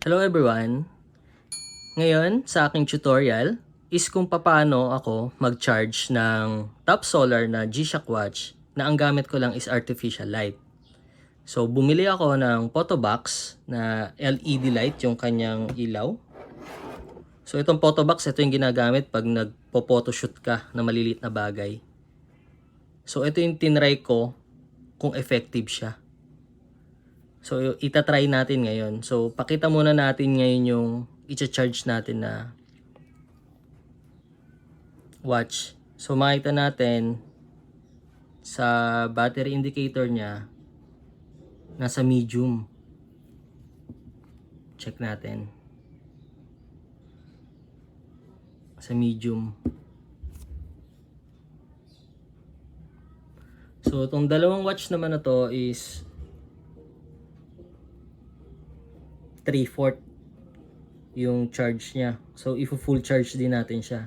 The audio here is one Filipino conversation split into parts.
Hello everyone! Ngayon sa aking tutorial is kung paano ako mag-charge ng Top Solar na G-Shock watch na ang gamit ko lang is artificial light. So bumili ako ng photo box na LED light yung kanyang ilaw. So itong photo box, ito yung ginagamit pag nagpo-photoshoot ka na maliliit na bagay. So ito yung tinry ko kung effective siya. So itatry natin ngayon. So pakita muna natin ngayon yung i-charge natin na watch. So makita natin sa battery indicator niya nasa medium. Check natin. Sa medium. So itong dalawang watch naman na to is 3/4 yung charge niya. So i-full charge din natin siya.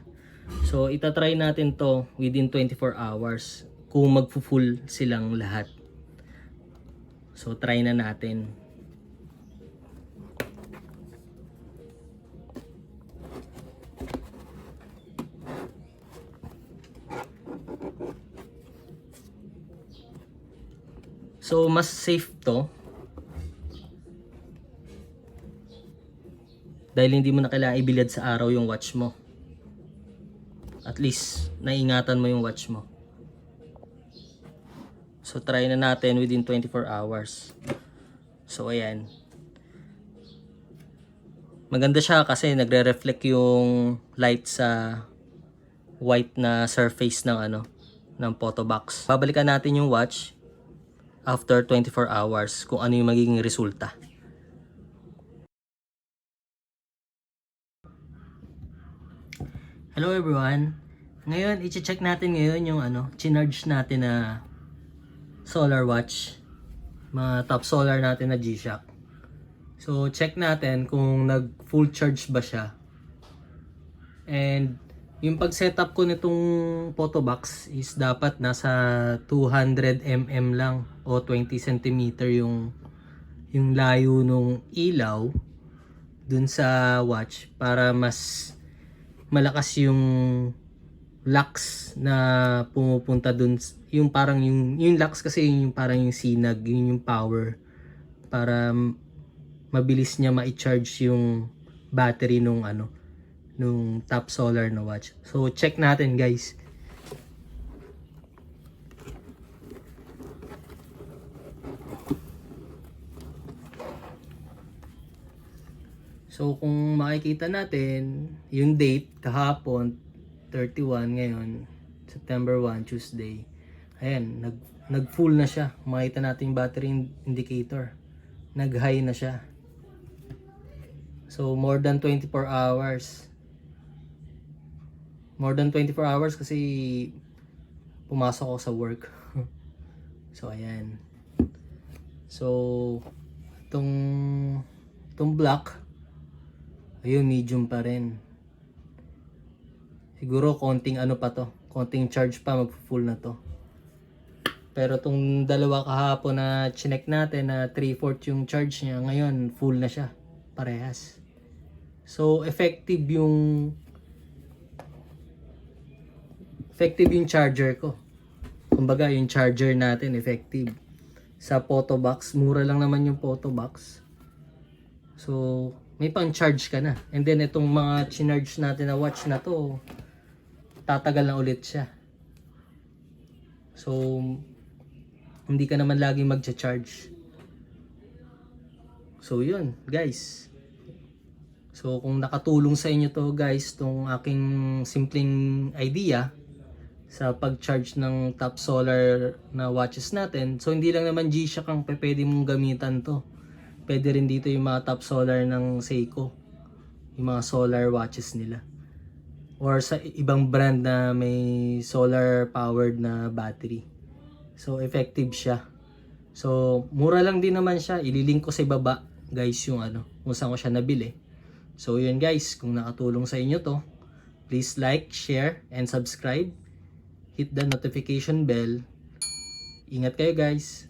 So itatry natin to within 24 hours kung magfu-full silang lahat. So try na natin. So mas safe to dahil hindi mo na kailangan ibilad sa araw yung watch mo. At least naingatan mo yung watch mo. So try na natin within 24 hours. So ayan. Maganda siya kasi nagre-reflect yung light sa white na surface ng ng photo box. Babalikan natin yung watch after 24 hours kung ano yung magiging resulta. Hello everyone. Ngayon i-check natin ngayon yung chinarge natin na solar watch. Mga top solar natin na G-Shock. So check natin kung nag full charge ba siya. And yung pag-setup ko nitong photo box is dapat nasa 200 mm lang o 20 cm yung layo nung ilaw dun sa watch para mas malakas yung lux na pumupunta dun, yung parang yung lux kasi yung parang yung sinag, yung power para mabilis niya ma-charge yung battery nung nung top solar na watch. So check natin guys. So kung makikita natin, yung date kahapon 31, ngayon September 1, Tuesday. Ayan, nag full na siya. Makita natin yung battery indicator. Nag-high na siya. So more than 24 hours. More than 24 hours kasi pumasok ako sa work. So ayan. So itong black, ayun, medium pa rin. Siguro konting pa to, konting charge pa, mag-full na to. Pero tong dalawa kahapon na chinek natin na 3/4 yung charge niya, ngayon full na siya, parehas. So effective yung charger ko. Kumbaga yung charger natin effective. Sa photo box, mura lang naman yung photo box. So may pang charge ka na. And then itong mga chinarge natin na watch na to, tatagal na ulit siya. So hindi ka naman laging magcha-charge. So yun guys. So kung nakatulong sa inyo to guys, tong aking simpleng idea sa pag-charge ng top solar na watches natin. So hindi lang naman G-Shock ang pwede mong gamitan to. Pwede rin dito yung mga top solar ng Seiko, yung mga solar watches nila. Or sa ibang brand na may solar powered na battery. So effective siya. So mura lang din naman siya. Ililink ko sa ibaba guys yung kung saan ko siya nabili. So yun guys, kung nakatulong sa inyo to, please like, share, and subscribe. Hit the notification bell. Ingat kayo guys.